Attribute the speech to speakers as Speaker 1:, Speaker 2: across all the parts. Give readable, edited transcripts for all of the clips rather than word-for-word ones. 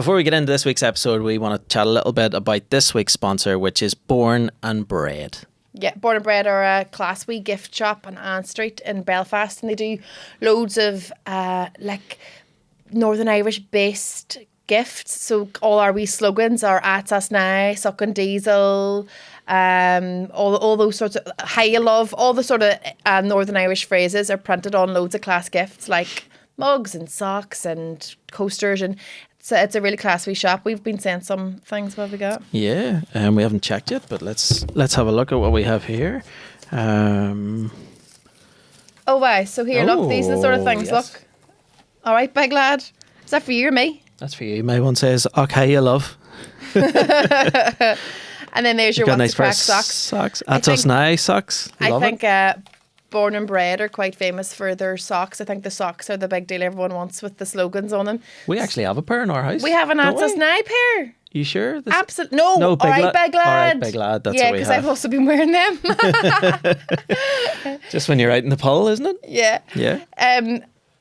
Speaker 1: Before we get into this week's episode, we want to chat a little bit about this week's sponsor, which is Born and Bred.
Speaker 2: Yeah, Born and Bred are a class wee gift shop on Ann Street in Belfast, and they do loads of like Northern Irish based gifts. So all our wee slogans are "At us now," "Sucking Diesel," all those sorts of "How you love," all the sort of Northern Irish phrases are printed on loads of class gifts like mugs and socks and coasters, and it's a really class wee shop. We've been sent some things. What have we got?
Speaker 1: Yeah, we haven't checked yet, but let's have a look at what we have here.
Speaker 2: Oh wow! So here, look, these are the sort of things.
Speaker 1: Yes.
Speaker 2: Look, all right, big lad. Is that for you or me?
Speaker 1: That's for you. My one says, "Okay, you love."
Speaker 2: And then there's your
Speaker 1: Got a
Speaker 2: What's
Speaker 1: nice
Speaker 2: the
Speaker 1: pair
Speaker 2: Crack
Speaker 1: of
Speaker 2: socks.
Speaker 1: socks. At us now socks.
Speaker 2: I
Speaker 1: Love
Speaker 2: think
Speaker 1: it.
Speaker 2: Born and Bred are quite famous for their socks. I think the socks are the big deal everyone wants with the slogans on them.
Speaker 1: We actually have a pair in our house.
Speaker 2: We have an
Speaker 1: don't
Speaker 2: At Us
Speaker 1: we?
Speaker 2: Now pair.
Speaker 1: You sure? This-
Speaker 2: Absolutely. No,
Speaker 1: No,
Speaker 2: all
Speaker 1: big
Speaker 2: right,
Speaker 1: lad.
Speaker 2: big lad.
Speaker 1: All right, big lad, that's
Speaker 2: yeah,
Speaker 1: what we
Speaker 2: because I've
Speaker 1: have.
Speaker 2: also been wearing them.
Speaker 1: Just when you're out in the pull, isn't it?
Speaker 2: Yeah.
Speaker 1: Yeah.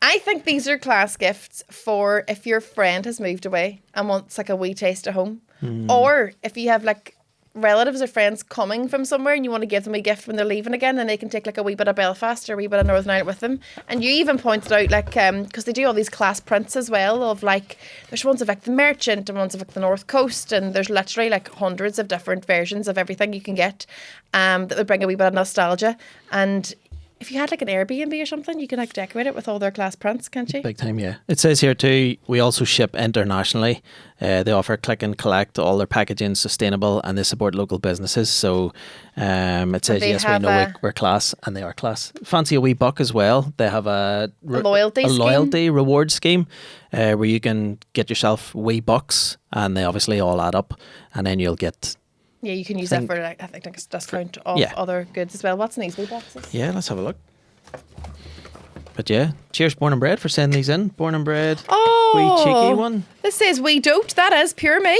Speaker 2: I think these are class gifts for if your friend has moved away and wants like a wee taste at home. Or if you have like relatives or friends coming from somewhere and you want to give them a gift when they're leaving again, then they can take like a wee bit of Belfast or a wee bit of Northern Ireland with them. And you even pointed out like because they do all these class prints as well of like there's ones of like the Merchant and ones of like the North Coast, and there's literally like hundreds of different versions of everything you can get that would bring a wee bit of nostalgia. And if you had like an Airbnb or something, you can like decorate it with all their class prints, can't you?
Speaker 1: Big time, yeah. It says here too, we also ship internationally. They offer click and collect. All their packaging is sustainable, and they support local businesses. So it says,
Speaker 2: they
Speaker 1: yes, we
Speaker 2: have
Speaker 1: know we're class, and they are class. Fancy a wee buck as well. They have a
Speaker 2: loyalty
Speaker 1: reward scheme where you can get yourself wee bucks, and they obviously all add up, and then you'll get...
Speaker 2: Yeah, you can use that for like, I think like a discount of other goods as well. What's in these wee boxes?
Speaker 1: Yeah, let's have a look. But yeah, cheers Born and Bred for sending these in. Born and Bred.
Speaker 2: Oh,
Speaker 1: Wee cheeky one.
Speaker 2: This says wee dote. That is pure me.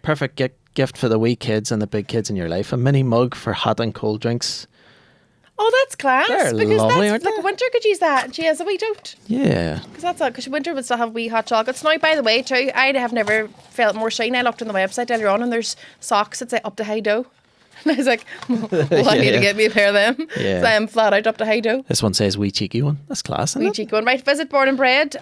Speaker 1: Perfect gift for the wee kids and the big kids in your life. A mini mug for hot and cold drinks.
Speaker 2: Oh, that's class.
Speaker 1: They're
Speaker 2: because
Speaker 1: lovely,
Speaker 2: that's
Speaker 1: aren't
Speaker 2: like
Speaker 1: they?
Speaker 2: Winter could use that. And she has a wee dote.
Speaker 1: Yeah.
Speaker 2: Because Winter would still have wee hot chocolates. Now, by the way, too, I have never felt more shine. I looked on the website earlier on, and there's socks that say up to high dough. And I was like, well, I need to get me a pair of them.
Speaker 1: Yeah.
Speaker 2: So I am flat out up to high dough.
Speaker 1: This one says wee cheeky one. That's class, isn't
Speaker 2: Wee
Speaker 1: it?
Speaker 2: cheeky one. Right, visit Born and Bred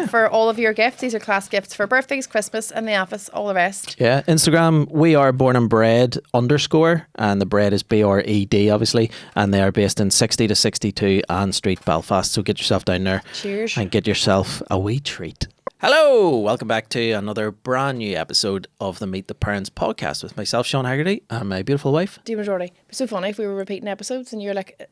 Speaker 2: for all of your gifts. These are class gifts for birthdays, Christmas, and the office, all the rest.
Speaker 1: Yeah, Instagram, we are Born and Bred _ and the bread is BRED, obviously, and they are based in 60 to 62 Ann Street, Belfast. So get yourself down there.
Speaker 2: Cheers.
Speaker 1: And get yourself a wee treat. Hello, welcome back to another brand new episode of the Meet the Parents podcast with myself, Sean Haggerty, and my beautiful wife.
Speaker 2: Dean Majority. It'd be so funny if we were repeating episodes and you're like, do you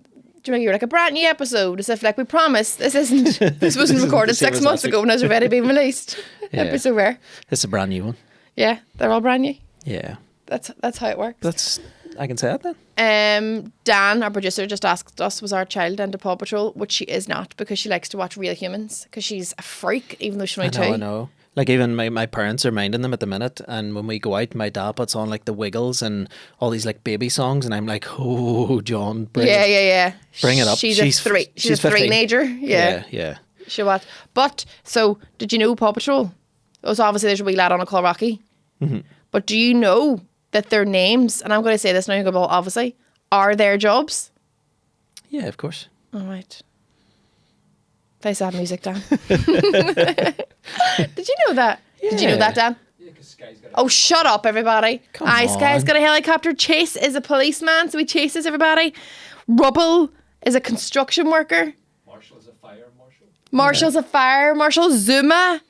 Speaker 2: remember, you're like a brand new episode, as if like we promised this wasn't recorded
Speaker 1: the same
Speaker 2: 6
Speaker 1: as
Speaker 2: months
Speaker 1: last
Speaker 2: ago and has already been released.
Speaker 1: Yeah.
Speaker 2: That'd be so rare.
Speaker 1: It's a brand new one.
Speaker 2: Yeah, they're all brand new.
Speaker 1: Yeah.
Speaker 2: That's how it works.
Speaker 1: I can say that then.
Speaker 2: Dan, our producer, just asked us, was our child into Paw Patrol, which she is not, because she likes to watch Real Humans, because she's a freak, even though she's only 2.
Speaker 1: I know. Like even my parents are minding them at the minute, and when we go out, my dad puts on like the Wiggles and all these like baby songs, and I'm like, oh, John, bring
Speaker 2: Yeah.
Speaker 1: Bring it up.
Speaker 2: She's a three-nager.
Speaker 1: Yeah.
Speaker 2: She what? But, so, did you know Paw Patrol? It was obviously there's a wee lad on a called Rocky. Mm-hmm. But do you know that their names, and I'm going to say this now, well, obviously, are their jobs?
Speaker 1: Yeah, of course.
Speaker 2: All right. Play sad music, Dan. Did you know that? Yeah. Did you know that, Dan? Yeah, because Sky's got a shut up, everybody.
Speaker 1: Come on.
Speaker 2: Sky's got a helicopter. Chase is a policeman, so he chases everybody. Rubble is a construction worker.
Speaker 3: Marshall's a fire marshal.
Speaker 2: Marshall's a fire marshal. Zuma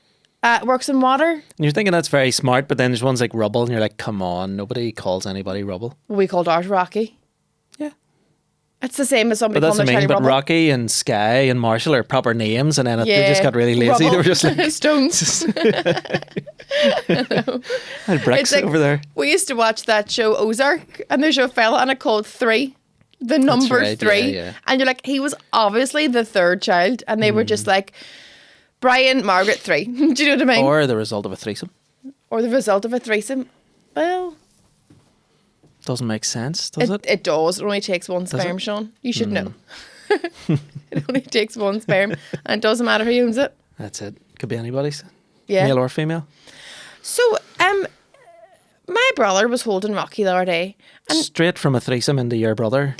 Speaker 2: works in water.
Speaker 1: And you're thinking that's very smart, but then there's ones like Rubble, and you're like, come on, nobody calls anybody Rubble.
Speaker 2: We called ours Rocky.
Speaker 1: Yeah.
Speaker 2: It's the same as somebody
Speaker 1: But that's
Speaker 2: calling
Speaker 1: what I mean.
Speaker 2: their
Speaker 1: But
Speaker 2: Rubble.
Speaker 1: Rocky and Sky and Marshall are proper names, and then they just got really lazy.
Speaker 2: Rubble.
Speaker 1: They were just like
Speaker 2: Stones.
Speaker 1: had bricks
Speaker 2: It's like,
Speaker 1: over there.
Speaker 2: We used to watch that show Ozark, and there's a fella on it called 3. The number
Speaker 1: right,
Speaker 2: 3.
Speaker 1: yeah.
Speaker 2: And you're like, he was obviously the third child, and they were just like, Brian, Margaret, 3. Do you know what I mean?
Speaker 1: Or the result of a threesome.
Speaker 2: Or the result of a threesome. Well,
Speaker 1: Doesn't make sense, does it?
Speaker 2: it does. It only takes one sperm,
Speaker 1: it?
Speaker 2: Sean. You should know. It only takes one sperm, and it doesn't matter who owns it.
Speaker 1: That's it. Could be anybody's.
Speaker 2: Yeah.
Speaker 1: Male or female?
Speaker 2: So, my brother was holding Rocky the other day, and
Speaker 1: Straight from a threesome into your brother.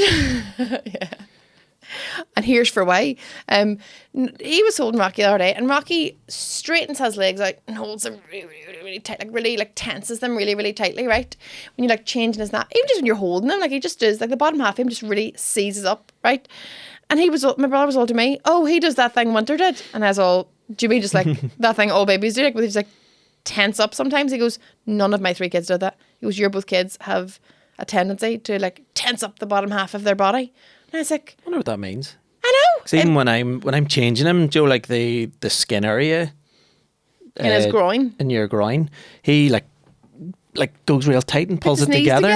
Speaker 2: and here's for why. He was holding Rocky the other day, and Rocky straightens his legs out and holds them really, really, really tight, like really like tenses them really, really tightly, right? When you're like changing his nap, even just when you're holding him, like he just does, like the bottom half of him just really seizes up, right? And my brother was all to me, oh, he does that thing Winter did, and I was all, do you mean just like that thing all babies do, like where they just like tense up sometimes? He goes, none of my 3 kids did that. He goes, your both kids have a tendency to like tense up the bottom half of their body. And I was like,
Speaker 1: I wonder what that means.
Speaker 2: I know.
Speaker 1: 'Cause even when I'm changing him, Joe, like the skin area
Speaker 2: In his groin.
Speaker 1: in your groin, he like goes real tight and pulls
Speaker 2: His
Speaker 1: it
Speaker 2: knees
Speaker 1: together.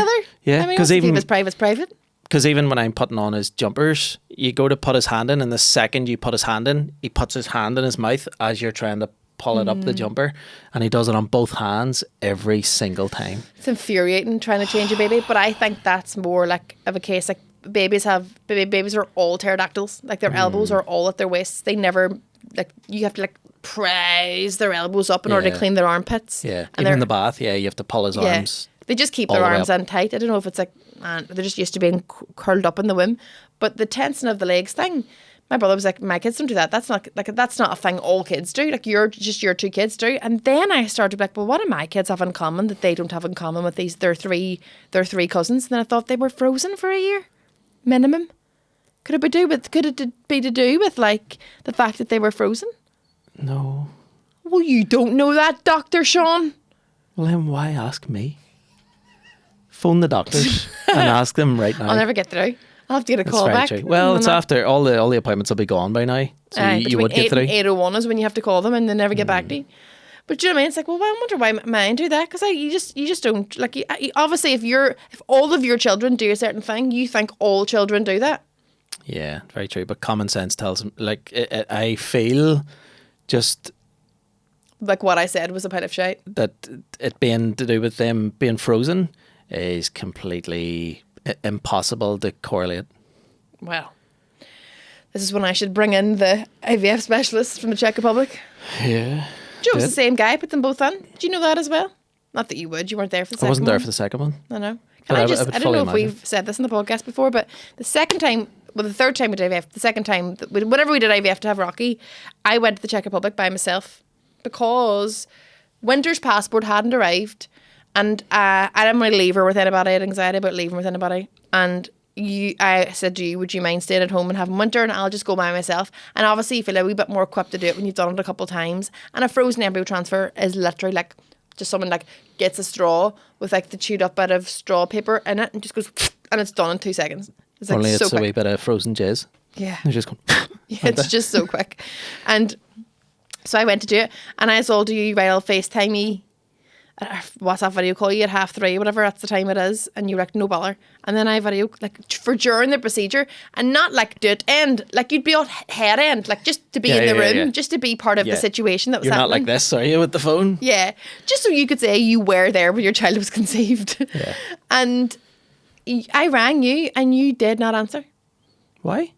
Speaker 1: Yeah,
Speaker 2: I mean,
Speaker 1: because
Speaker 2: even if it's private.
Speaker 1: Because even when I'm putting on his jumpers, you go to put his hand in, and the second you put his hand in, he puts his hand in his mouth as you're trying to pull it up the jumper, and he does it on both hands every single time.
Speaker 2: It's infuriating trying to change a baby, but I think that's more like of a case like babies are all pterodactyls. Like their elbows are all at their waists. They never like you have to like prise their elbows up in order to
Speaker 1: Yeah.
Speaker 2: clean their armpits.
Speaker 1: Yeah,
Speaker 2: And
Speaker 1: even in the bath, you have to pull his arms.
Speaker 2: They just keep
Speaker 1: all
Speaker 2: their
Speaker 1: the way
Speaker 2: arms
Speaker 1: up.
Speaker 2: in tight. I don't know if it's like, man, they're just used to being curled up in the womb. But the tensing of the legs thing, my brother was like, my kids don't do that. That's not a thing all kids do. Like your 2 kids do. And then I started to be like, well, what do my kids have in common that they don't have in common with their three cousins? And then I thought they were frozen for a year, minimum. Could it be to do with like the fact that they were frozen?
Speaker 1: No.
Speaker 2: Well, you don't know that, Dr. Sean.
Speaker 1: Well, then why ask me? Phone the doctors and ask them right now.
Speaker 2: I'll never get through. I'll have to get a
Speaker 1: That's
Speaker 2: call
Speaker 1: very
Speaker 2: back.
Speaker 1: true. Well,
Speaker 2: And
Speaker 1: it's
Speaker 2: then
Speaker 1: after all the appointments will be gone by now, so you
Speaker 2: between
Speaker 1: would
Speaker 2: 8
Speaker 1: get through.
Speaker 2: and 8:01 is when you have to call them and they never get back to you. But do you know what I mean? It's like, well, I wonder why mine do that, because you just don't like. Obviously, if all of your children do a certain thing, you think all children do that.
Speaker 1: Yeah, very true. But common sense tells them. Like I feel just
Speaker 2: Like what I said was a pile of shite.
Speaker 1: that it being to do with them being frozen is completely impossible to correlate.
Speaker 2: Well, this is when I should bring in the IVF specialist from the Czech Republic.
Speaker 1: Yeah.
Speaker 2: Joe was
Speaker 1: Did.
Speaker 2: the same guy, put them both on. Do you know that as well? Not that you would. You weren't there for the second
Speaker 1: I wasn't there
Speaker 2: one.
Speaker 1: for the second one.
Speaker 2: I know.
Speaker 1: But
Speaker 2: Can
Speaker 1: I
Speaker 2: I
Speaker 1: would
Speaker 2: just, I don't
Speaker 1: fully
Speaker 2: know if
Speaker 1: imagine.
Speaker 2: we've said this in the podcast before, but the third time we did IVF, the second time, whenever we did IVF to have Rocky, I went to the Czech Republic by myself because Winter's passport hadn't arrived and I didn't want to leave her with anybody. I had anxiety about leaving with anybody. And I said to you, would you mind staying at home and having Winter, and I'll just go by myself? And obviously you feel a wee bit more equipped to do it when you've done it a couple of times. And a frozen embryo transfer is literally like just someone like gets a straw with like the chewed up bit of straw paper in it and just goes and it's done in 2 seconds. It's like
Speaker 1: Only
Speaker 2: so
Speaker 1: it's a
Speaker 2: quick.
Speaker 1: wee bit of frozen jizz.
Speaker 2: Yeah.
Speaker 1: They're just going.
Speaker 2: Yeah, it's just so quick. And so I went to do it, and I told you, right, I'll FaceTime me, WhatsApp video call you at 3:30, whatever that's the time it is, and you're like, no bother. And then I video, like, for during the procedure, and not like do it end, like you'd be on head end, like just to be in the room, just to be part of the situation that was
Speaker 1: You're
Speaker 2: happening.
Speaker 1: not like this, are you, with the phone?
Speaker 2: Yeah, just so you could say you were there when your child was conceived.
Speaker 1: Yeah.
Speaker 2: And I rang you, and you did not answer.
Speaker 1: Why?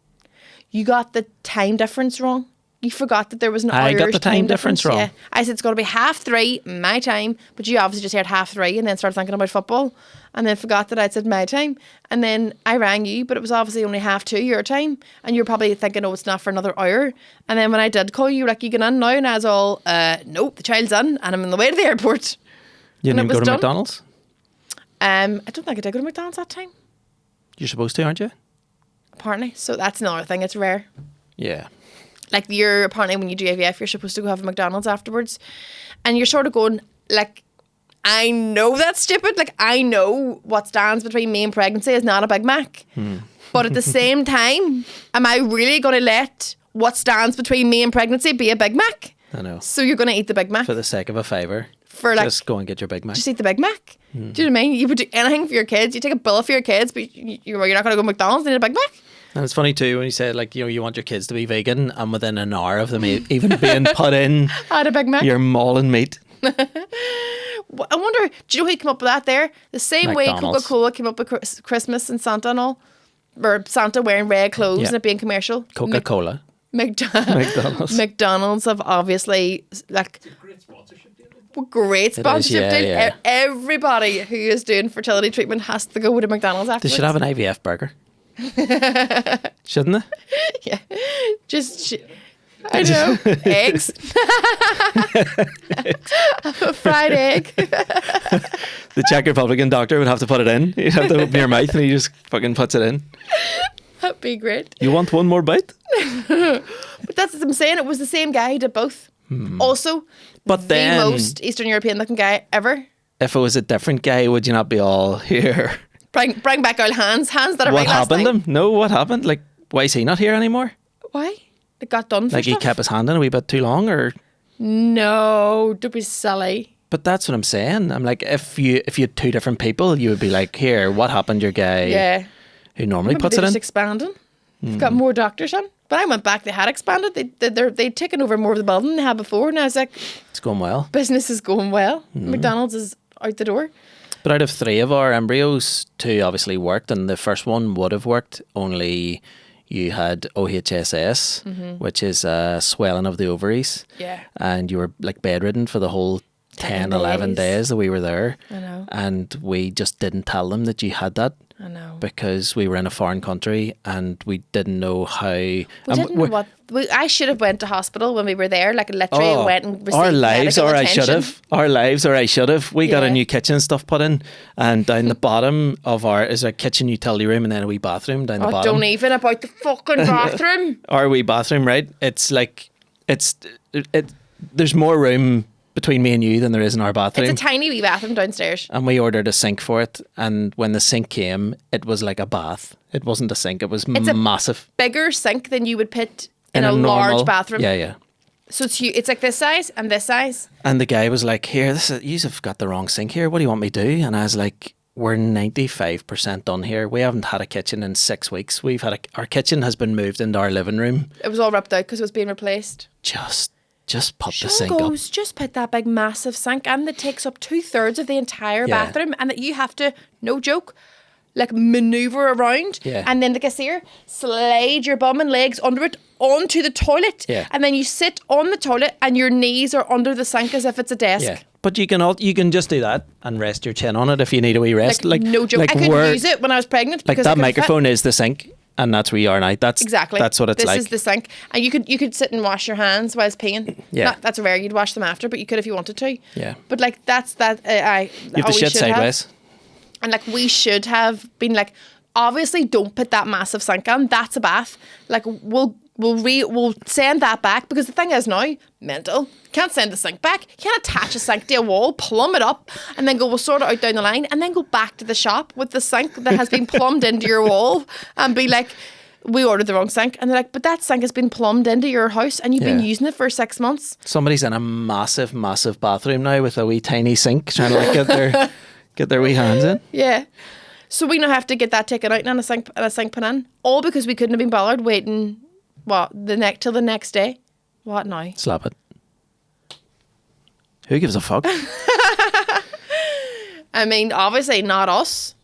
Speaker 2: You got the time difference wrong. You forgot that there was an
Speaker 1: I got
Speaker 2: Irish
Speaker 1: the time difference wrong.
Speaker 2: Yeah. I said it's going to be 3:30 my time, but you obviously just heard 3:30 and then started thinking about football and then forgot that I'd said my time. And then I rang you, but it was obviously only 2:30 your time. And you're probably thinking, oh, it's not for another hour. And then when I did call you, you were like, you get in now? And I was all, nope, the child's in and I'm on the way to the airport.
Speaker 1: You
Speaker 2: And
Speaker 1: didn't
Speaker 2: it
Speaker 1: even go
Speaker 2: was
Speaker 1: to
Speaker 2: done.
Speaker 1: McDonald's?
Speaker 2: I don't think I did go to McDonald's that time,
Speaker 1: You're supposed to, aren't you?
Speaker 2: apparently. So that's another thing. It's rare.
Speaker 1: Yeah.
Speaker 2: Like you're apparently when you do IVF, you're supposed to go have a McDonald's afterwards, and you're sort of going like, I know that's stupid. Like I know what stands between me and pregnancy is not a Big Mac, but at the same time, am I really going to let what stands between me and pregnancy be a Big Mac?
Speaker 1: I know.
Speaker 2: So you're going to eat the Big Mac
Speaker 1: For the sake of a favour.
Speaker 2: for like
Speaker 1: Just go and get your Big Mac.
Speaker 2: just eat the Big Mac. Do you know what I mean? You would do anything for your kids. You take a bill for your kids, but you're not going to go to McDonald's and eat a Big Mac.
Speaker 1: And it's funny too when you say like, you know, you want your kids to be vegan, and within an hour of them even being put in,
Speaker 2: I had a Big Mac.
Speaker 1: you're mauling meat.
Speaker 2: I wonder, do you know who came up with that there? The same way
Speaker 1: McDonald's.
Speaker 2: Coca-Cola came up with Christmas and Santa and all. Or Santa wearing red clothes
Speaker 1: Yeah.
Speaker 2: and it being commercial.
Speaker 1: Coca-Cola. McDonald's.
Speaker 2: McDonald's have obviously like
Speaker 3: Great sponsorship deal.
Speaker 2: great sponsorship
Speaker 1: yeah,
Speaker 2: deal.
Speaker 1: yeah.
Speaker 2: Everybody who is doing fertility treatment has to go to McDonald's
Speaker 1: They
Speaker 2: afterwards.
Speaker 1: should have an IVF burger. Shouldn't they?
Speaker 2: Yeah, I know eggs, a fried egg.
Speaker 1: The Czech Republican doctor would have to put it in. You'd have to open your mouth and he just fucking puts it in.
Speaker 2: That'd be great.
Speaker 1: You want one more bite?
Speaker 2: But that's what I'm saying. It was the same guy who did both. Also,
Speaker 1: But then,
Speaker 2: the most Eastern European looking guy ever.
Speaker 1: if it was a different guy, would you not be all here?
Speaker 2: Bring back our hands that are
Speaker 1: What
Speaker 2: right last
Speaker 1: happened to
Speaker 2: time.
Speaker 1: him? No, what happened? Like, why is he not here anymore?
Speaker 2: Why? It got done for
Speaker 1: Like, he
Speaker 2: stuff?
Speaker 1: kept his hand in a wee bit too long, or?
Speaker 2: No, don't be silly.
Speaker 1: But that's what I'm saying. I'm like, if you had two different people, you would be like, here, what happened to your guy
Speaker 2: Yeah.
Speaker 1: who normally
Speaker 2: Maybe
Speaker 1: puts
Speaker 2: they're
Speaker 1: it
Speaker 2: just
Speaker 1: in?
Speaker 2: expanding. They've got more doctors on. But I went back, they had expanded. They'd taken over more of the building than they had before. And I was like,
Speaker 1: It's going well.
Speaker 2: business is going well. McDonald's is out the door.
Speaker 1: But out of 3 of our embryos, 2 obviously worked, and the first one would have worked, only you had OHSS, which is swelling of the ovaries.
Speaker 2: Yeah.
Speaker 1: And you were like bedridden for the whole 10,
Speaker 2: 10
Speaker 1: 11
Speaker 2: days.
Speaker 1: days that we were there.
Speaker 2: I know.
Speaker 1: And we just didn't tell them that you had that
Speaker 2: I know.
Speaker 1: because we were in a foreign country and we didn't know how.
Speaker 2: We didn't know what. I should have went to hospital when we were there. Like literally went and received
Speaker 1: our lives,
Speaker 2: medical
Speaker 1: or I
Speaker 2: attention.
Speaker 1: should have. Our lives, or I should have. We got a
Speaker 2: Yeah.
Speaker 1: new kitchen stuff put in, and down the bottom of our is a kitchen utility room, and then a wee bathroom down the
Speaker 2: Oh,
Speaker 1: bottom.
Speaker 2: don't even about the fucking bathroom.
Speaker 1: Our wee bathroom, right? It's like it. There's more room between me and you than there is in our bathroom.
Speaker 2: It's a tiny wee bathroom downstairs.
Speaker 1: And we ordered a sink for it, and when the sink came, it was like a bath. It wasn't a sink; it was
Speaker 2: a
Speaker 1: massive.
Speaker 2: Bigger sink than you would put in
Speaker 1: In
Speaker 2: a large
Speaker 1: normal
Speaker 2: bathroom.
Speaker 1: Yeah, yeah.
Speaker 2: So it's huge. It's like this size and this size.
Speaker 1: And the guy was like, "Here, you've got the wrong sink here. What do you want me to do?" And I was like, "We're 95% done here. We haven't had a kitchen in 6 weeks. We've had our kitchen has been moved into our living room.
Speaker 2: It was all ripped out because it was being replaced.
Speaker 1: Just put the
Speaker 2: Sean
Speaker 1: sink up."
Speaker 2: goes, just put that big massive sink and that takes up 2/3 of the entire
Speaker 1: Yeah.
Speaker 2: bathroom and that you have to, no joke, like maneuver around.
Speaker 1: Yeah.
Speaker 2: And then the cashier slide your bum and legs under it onto the toilet.
Speaker 1: Yeah.
Speaker 2: And then you sit on the toilet and your knees are under the sink as if it's a desk.
Speaker 1: Yeah, but you can just do that and rest your chin on it if you need a wee rest.
Speaker 2: Like, no joke. I couldn't use it when I was pregnant
Speaker 1: Like
Speaker 2: because I
Speaker 1: that
Speaker 2: couldn't fit.
Speaker 1: microphone is the sink, and that's where you are now. That's
Speaker 2: Exactly.
Speaker 1: That's what it's
Speaker 2: this
Speaker 1: like.
Speaker 2: This is the sink. And you could sit and wash your hands whilst peeing.
Speaker 1: Yeah.
Speaker 2: That's rare. You'd wash them after, but you could if you wanted to.
Speaker 1: Yeah.
Speaker 2: But like that's that.
Speaker 1: You have to
Speaker 2: we
Speaker 1: shit
Speaker 2: should have.
Speaker 1: sideways.
Speaker 2: And like we should have been like, obviously don't put that massive sink on. That's a bath. Like we'll send that back because the thing is now mental. Can't send the sink back. You can't attach a sink to a wall, plumb it up, and then go we'll sort it out down the line, and then go back to the shop with the sink that has been plumbed into your wall and be like, we ordered the wrong sink, and they're like, but that sink has been plumbed into your house and you've been
Speaker 1: Yeah.
Speaker 2: using it for 6 months.
Speaker 1: Somebody's in a massive bathroom now with a wee tiny sink, trying to like get their wee hands in.
Speaker 2: Yeah. So we now have to get that taken out and a sink put in, all because we couldn't have been bothered waiting. Till the next day? What now?
Speaker 1: Slap it. Who gives a fuck?
Speaker 2: I mean, obviously not us.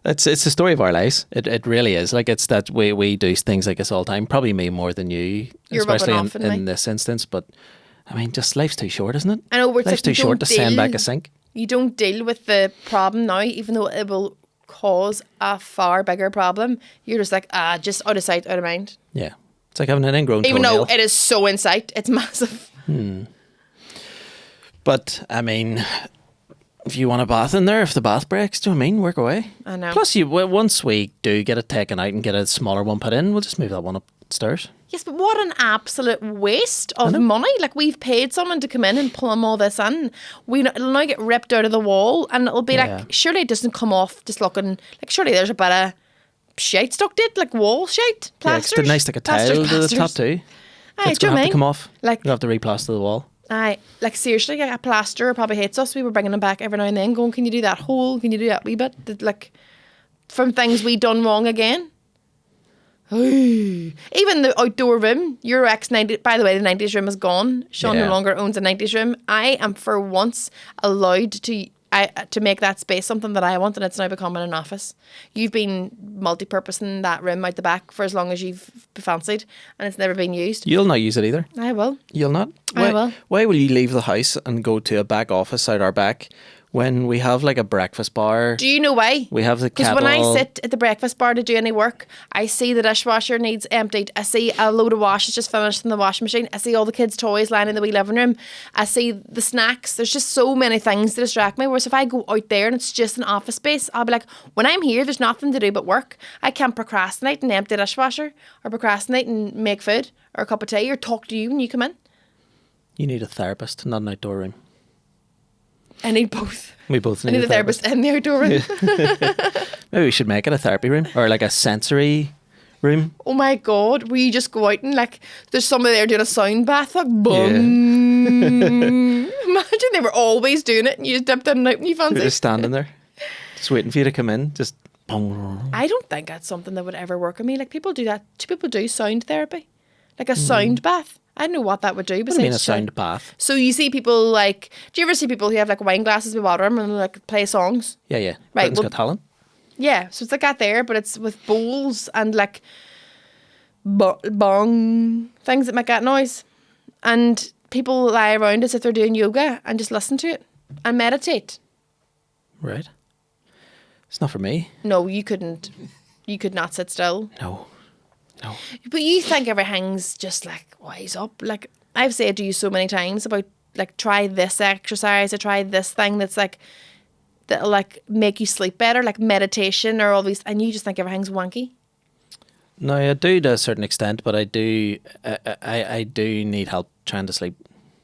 Speaker 1: It's the story of our lives. It really is. Like it's that we do things like this all the time. Probably me more than you,
Speaker 2: You're
Speaker 1: especially
Speaker 2: rubbing off on me.
Speaker 1: in this instance. But I mean, just life's too short, isn't it?
Speaker 2: I know, it's
Speaker 1: life's
Speaker 2: like
Speaker 1: too
Speaker 2: you
Speaker 1: short to
Speaker 2: don't
Speaker 1: send back
Speaker 2: deal-
Speaker 1: a sink.
Speaker 2: You don't deal with the problem now, even though it will cause a far bigger problem. You're just like, just out of sight, out of mind.
Speaker 1: Yeah, it's like having an ingrown
Speaker 2: Even
Speaker 1: toenail.
Speaker 2: though it is so in sight, it's massive.
Speaker 1: But I mean, if you want a bath in there, if the bath breaks, do you know what I mean? Work away.
Speaker 2: I know.
Speaker 1: Plus, once we do get it taken out and get a smaller one put in, we'll just move that one upstairs.
Speaker 2: Yes, but what an absolute waste of money. Like, we've paid someone to come in and plumb all this in. It'll now get ripped out of the wall, and it'll be
Speaker 1: Yeah.
Speaker 2: like, surely it doesn't come off just looking, like, surely there's a bit of shite stuck to it, like wall shite,
Speaker 1: Yeah, 'cause
Speaker 2: plasters.
Speaker 1: the nice like a tile to the top too.
Speaker 2: Aye,
Speaker 1: It's
Speaker 2: do you
Speaker 1: gonna have
Speaker 2: mean?
Speaker 1: to come off.
Speaker 2: Like,
Speaker 1: You'll have to replaster the wall.
Speaker 2: aye, like seriously, like, a plasterer probably hates us. We were bringing them back every now and then, going, "Can you do that hole? Can you do that wee bit?" Like, from things we done wrong again. Even the outdoor room, your ex-90, by the way, the 90s room is gone. Sean
Speaker 1: Yeah.
Speaker 2: no longer owns a 90s room. I am for once allowed to to make that space something that I want, and it's now becoming an office. You've been multi-purposing that room out the back for as long as you've fancied, and it's never been used.
Speaker 1: You'll not use it either.
Speaker 2: I will.
Speaker 1: You'll not?
Speaker 2: I will.
Speaker 1: Why will you leave the house and go to a back office out our back when we have like a breakfast bar?
Speaker 2: Do you know why?
Speaker 1: We have the
Speaker 2: Because
Speaker 1: kettle.
Speaker 2: when I sit at the breakfast bar to do any work, I see the dishwasher needs emptied. I see a load of washes just finished in the washing machine. I see all the kids' toys lying in the wee living room. I see the snacks. There's just so many things to distract me. Whereas if I go out there and it's just an office space, I'll be like, when I'm here, there's nothing to do but work. I can't procrastinate and empty the dishwasher, or procrastinate and make food, or a cup of tea, or talk to you when you come in.
Speaker 1: You need a therapist, not an outdoor room.
Speaker 2: I need both.
Speaker 1: We both
Speaker 2: I
Speaker 1: need
Speaker 2: need a therapist in the outdoor room.
Speaker 1: Maybe we should make it a therapy room or like a sensory room.
Speaker 2: Oh my God, will you just go out and like, there's somebody there doing a sound bath, like, boom. Imagine they were always doing it and you just dipped in and out when you
Speaker 1: We're
Speaker 2: fancy.
Speaker 1: just standing there, just waiting for you to come in. Just bong.
Speaker 2: I don't think that's something that would ever work on me. Like, people do that. Do people do sound therapy? Like a sound bath? I don't know what that would do.
Speaker 1: What do you mean a
Speaker 2: besides
Speaker 1: sound bath?
Speaker 2: So you see people like, do you ever see people who have like wine glasses with water in them and like play songs?
Speaker 1: Yeah, yeah.
Speaker 2: Right,
Speaker 1: Britain's
Speaker 2: well-
Speaker 1: Got Talent.
Speaker 2: Yeah, so it's like that there, but it's with bowls and like bong things that make that noise. And people lie around as if they're doing yoga and just listen to it and meditate.
Speaker 1: Right. It's not for me.
Speaker 2: No, you couldn't. You could not sit still.
Speaker 1: No. No.
Speaker 2: But you think everything's just like wise up. Like I've said to you so many times about like try this exercise or try this thing that's like that'll like make you sleep better, like meditation or all these, and you just think everything's wanky.
Speaker 1: No, I do to a certain extent, but I do need help trying to sleep.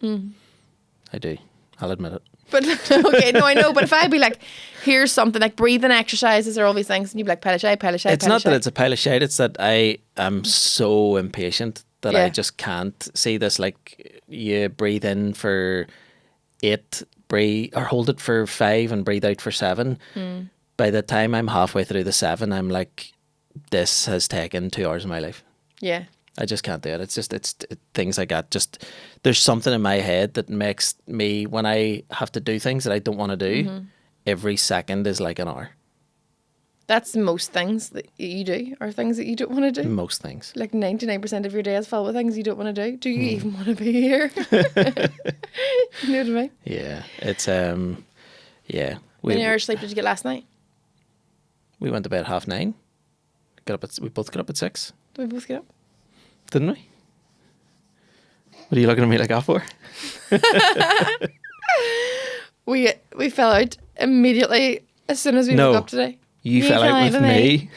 Speaker 1: I do. I'll admit it.
Speaker 2: But okay, no, I know. But if I'd be like, here's something like breathing exercises or all these things, and you'd be like, pile of shite.
Speaker 1: It's not that it's a pile of shit. It's that I am so impatient that I
Speaker 2: Yeah.
Speaker 1: just can't see this. Like you breathe in for 8, breathe or hold it for 5, and breathe out for 7. By the time I'm halfway through the 7, I'm like, this has taken 2 hours of my life.
Speaker 2: Yeah.
Speaker 1: I just can't do it. It's just things like that. Just there's something in my head that makes me, when I have to do things that I don't want to do, every second is like an hour.
Speaker 2: That's most things that you do are things that you don't want to do.
Speaker 1: Most things.
Speaker 2: Like 99% of your day is filled with things you don't want to do. Do you even want to be here? You know what I mean?
Speaker 1: Yeah, it's yeah.
Speaker 2: How many hours sleep did you get last night?
Speaker 1: We went to bed 9:30. We both got up at 6,
Speaker 2: Did we both get up?
Speaker 1: didn't we? What are you looking at me like that for?
Speaker 2: We fell out immediately as soon as we
Speaker 1: No.
Speaker 2: woke up today.
Speaker 1: You
Speaker 2: You
Speaker 1: fell
Speaker 2: fell
Speaker 1: out
Speaker 2: out
Speaker 1: with
Speaker 2: with
Speaker 1: me.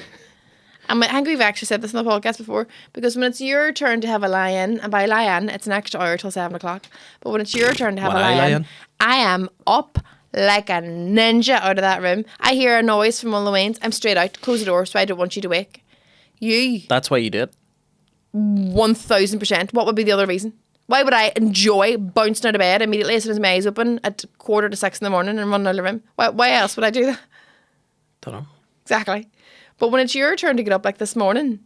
Speaker 2: And I think we've actually said this in the podcast before, because when it's your turn to have a lie-in, and by lie-in, it's an extra hour till 7 o'clock. But when it's your turn to have
Speaker 1: When
Speaker 2: a
Speaker 1: I lie
Speaker 2: lie-in,
Speaker 1: in?
Speaker 2: I am up like a ninja out of that room. I hear a noise from one of the wains. I'm straight out, close the door, so I don't want you to wake. You,
Speaker 1: That's why you do it.
Speaker 2: 1000%. What would be the other reason? Why would I enjoy bouncing out of bed immediately as soon as my eyes open at 5:45 in the morning and running out of the room? Why else would I do that?
Speaker 1: Don't know.
Speaker 2: Exactly. But when it's your turn to get up, like this morning,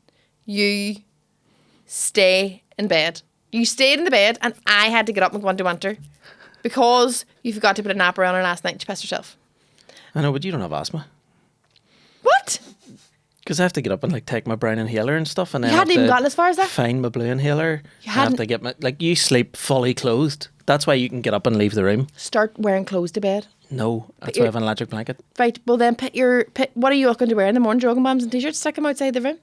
Speaker 2: you stay in bed. You stayed in the bed, and I had to get up and go on to winter because you forgot to put a nap around her last night and you pissed yourself.
Speaker 1: I know, but you don't have asthma.
Speaker 2: What?
Speaker 1: Because I have to get up and like take my brown inhaler and stuff, and then
Speaker 2: You
Speaker 1: I
Speaker 2: hadn't
Speaker 1: have
Speaker 2: even
Speaker 1: to
Speaker 2: gotten as far as that?
Speaker 1: find my blue inhaler.
Speaker 2: You
Speaker 1: I have
Speaker 2: hadn't-
Speaker 1: to get my like you sleep fully clothed. That's why you can get up and leave the room.
Speaker 2: Start wearing clothes to bed.
Speaker 1: No, that's
Speaker 2: you're-
Speaker 1: why I have an electric blanket.
Speaker 2: Right, well then what are you looking to wear in the morning? Jogging bombs and t-shirts? Stick them outside the room.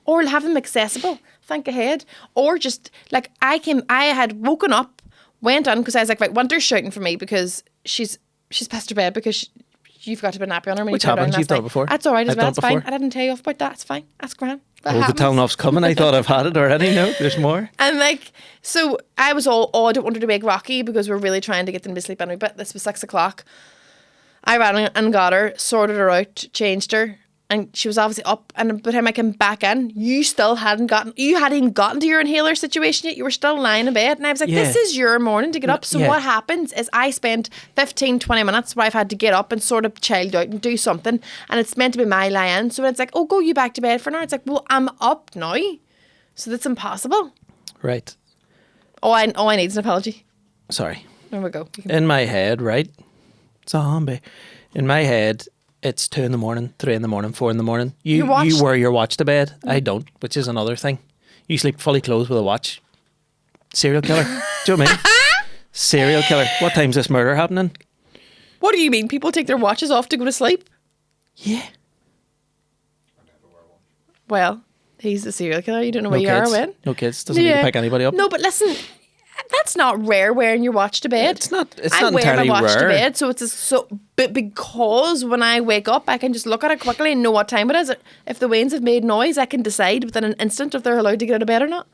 Speaker 2: Or have them accessible. Think ahead. Or just, like, I had woken up, went on, because I was like, right, Winter's shouting for me because she's pissed her bed because you forgot to put a nappy on her when
Speaker 1: Which
Speaker 2: you turned around
Speaker 1: happens,
Speaker 2: last
Speaker 1: you've done it
Speaker 2: night.
Speaker 1: before.
Speaker 2: That's all right as
Speaker 1: I've
Speaker 2: well,
Speaker 1: done
Speaker 2: that's
Speaker 1: it
Speaker 2: fine.
Speaker 1: before.
Speaker 2: I didn't tell you off about that, it's fine. That's grand. That
Speaker 1: Oh, the
Speaker 2: happens.
Speaker 1: telling off's coming. I thought I've had it already. No, there's more.
Speaker 2: And like, so I was all, I don't want her to wake Rocky because we're really trying to get them to sleep anyway. But this was 6 o'clock. I ran and got her, sorted her out, changed her, and she was obviously up. And by the time I came back in, you hadn't even gotten to your inhaler situation yet. You were still lying in bed. And I was like, this
Speaker 1: Yeah.
Speaker 2: is your morning to get up. So
Speaker 1: yeah.
Speaker 2: what happens is I spend 15, 20 minutes where I've had to get up and sort of child out and do something. And it's meant to be my lie-in. So it's like, oh, go you back to bed for now. It's like, well, I'm up now. So that's impossible.
Speaker 1: Right.
Speaker 2: All I need is an apology.
Speaker 1: Sorry.
Speaker 2: There we go. You can-
Speaker 1: In my head, right? Zombie. In my head, it's 2 in the morning, 3 in the morning, 4 in the morning. You
Speaker 2: watch-
Speaker 1: wear your watch to bed. I don't, which is another thing. You sleep fully clothed with a watch. Serial killer. Do you know what I mean? Serial killer. What time's this murder happening?
Speaker 2: What do you mean? People take their watches off to go to sleep?
Speaker 1: Yeah.
Speaker 2: Well, he's the serial killer. You don't know
Speaker 1: No
Speaker 2: where you are
Speaker 1: kids.
Speaker 2: when.
Speaker 1: No kids. Doesn't need to pick anybody up.
Speaker 2: No, but listen, that's not rare wearing your watch to bed.
Speaker 1: It's not
Speaker 2: I wear
Speaker 1: entirely
Speaker 2: my watch
Speaker 1: rare.
Speaker 2: to bed, so but because when I wake up, I can just look at it quickly and know what time it is. If the wains have made noise, I can decide within an instant if they're allowed to get out of bed or not.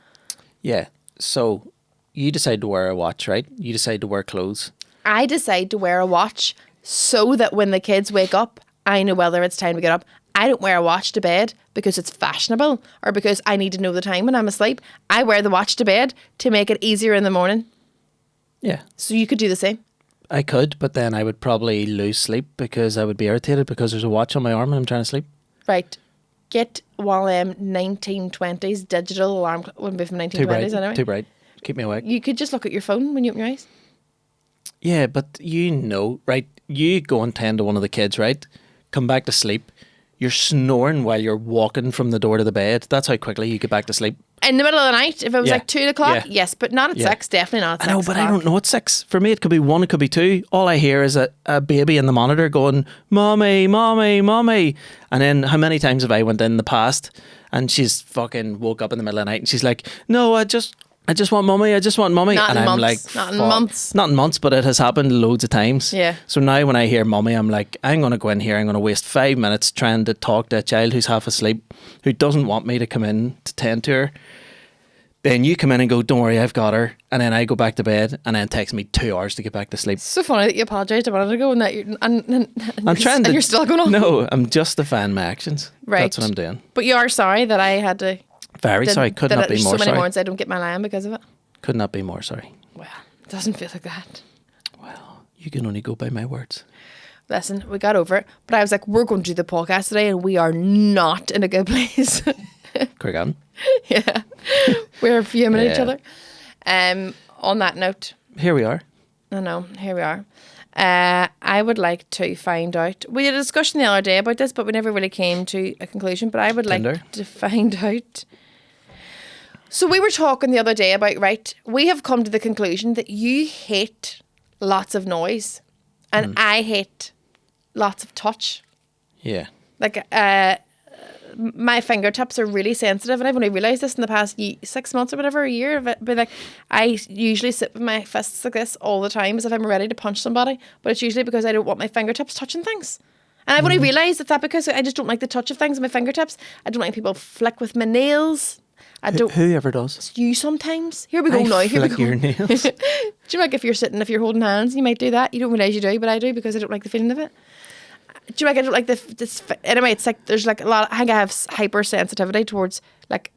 Speaker 1: Yeah. So you decide to wear a watch, right? You decide to wear clothes.
Speaker 2: I decide to wear a watch so that when the kids wake up, I know whether it's time to get up. I don't wear a watch to bed because it's fashionable or because I need to know the time when I'm asleep. I wear the watch to bed to make it easier in the morning.
Speaker 1: Yeah.
Speaker 2: So you could do the same.
Speaker 1: I could, but then I would probably lose sleep because I would be irritated because there's a watch on my arm and I'm trying to sleep.
Speaker 2: Right. Get one of them 1920s digital alarm. Wouldn't be from 1920s
Speaker 1: Too bright.
Speaker 2: anyway.
Speaker 1: Too bright. Keep me awake.
Speaker 2: You could just look at your phone when you open your eyes.
Speaker 1: Yeah, but you know, right? You go and tend to one of the kids, right? Come back to sleep. You're snoring while you're walking from the door to the bed. That's how quickly you get back to sleep.
Speaker 2: In the middle of the night, if it was
Speaker 1: Yeah.
Speaker 2: like 2 o'clock,
Speaker 1: Yeah.
Speaker 2: yes, but not at
Speaker 1: Yeah.
Speaker 2: 6. Definitely not at 6.
Speaker 1: I know, but I don't know at 6. For me, it could be 1, it could be 2. All I hear is a baby in the monitor going, "Mommy, mommy, mommy." And then how many times have I went in the past and she's fucking woke up in the middle of the night and she's like, "No, I just want mommy. I just want mommy."
Speaker 2: Not
Speaker 1: and
Speaker 2: in
Speaker 1: I'm
Speaker 2: months.
Speaker 1: like,
Speaker 2: Not in
Speaker 1: "Fuck."
Speaker 2: months.
Speaker 1: Not in months, but it has happened loads of times.
Speaker 2: Yeah.
Speaker 1: So now when I hear mommy, I'm like, I'm going to go in here. I'm going to waste 5 minutes trying to talk to a child who's half asleep, who doesn't want me to come in to tend to her. Then you come in and go, "Don't worry, I've got her." And then I go back to bed and then it takes me 2 hours to get back to sleep.
Speaker 2: It's so funny that you apologised a minute ago and that
Speaker 1: I'm trying to.
Speaker 2: you're still going on.
Speaker 1: No, I'm justifying my actions.
Speaker 2: Right.
Speaker 1: That's what I'm doing.
Speaker 2: But you are sorry that I had to.
Speaker 1: Very sorry. Could not be
Speaker 2: there's
Speaker 1: more
Speaker 2: so many
Speaker 1: sorry.
Speaker 2: mornings I don't get my lamb because of it.
Speaker 1: Could not be more sorry.
Speaker 2: Well, it doesn't feel like that.
Speaker 1: Well, you can only go by my words.
Speaker 2: Listen, we got over it. But I was like, we're going to do the podcast today and we are not in a good place.
Speaker 1: Craig on.
Speaker 2: Yeah. We're fuming at each
Speaker 1: Yeah.
Speaker 2: other. On that note,
Speaker 1: Here we are.
Speaker 2: I know, here we are. I would like to find out. We had a discussion the other day about this, but we never really came to a conclusion. But I would
Speaker 1: Tinder?
Speaker 2: like to find out. So we were talking the other day about, right, we have come to the conclusion that you hate lots of noise and I hate lots of touch.
Speaker 1: Yeah.
Speaker 2: Like, my fingertips are really sensitive, and I've only realised this in the past 6 months or whatever, a year. But like, I usually sit with my fists like this all the time as if I'm ready to punch somebody. But it's usually because I don't want my fingertips touching things. And I've only realised that because I just don't like the touch of things on my fingertips. I don't like people flick with my nails. I don't.
Speaker 1: Whoever does.
Speaker 2: You sometimes. Here we go
Speaker 1: I
Speaker 2: now. Here we
Speaker 1: flick
Speaker 2: go.
Speaker 1: your nails.
Speaker 2: Do you like if you're holding hands, you might do that. You don't realise you do, but I do because I don't like the feeling of it. Do you like I don't like this anyway? It's like there's like a lot. I think I have hypersensitivity towards like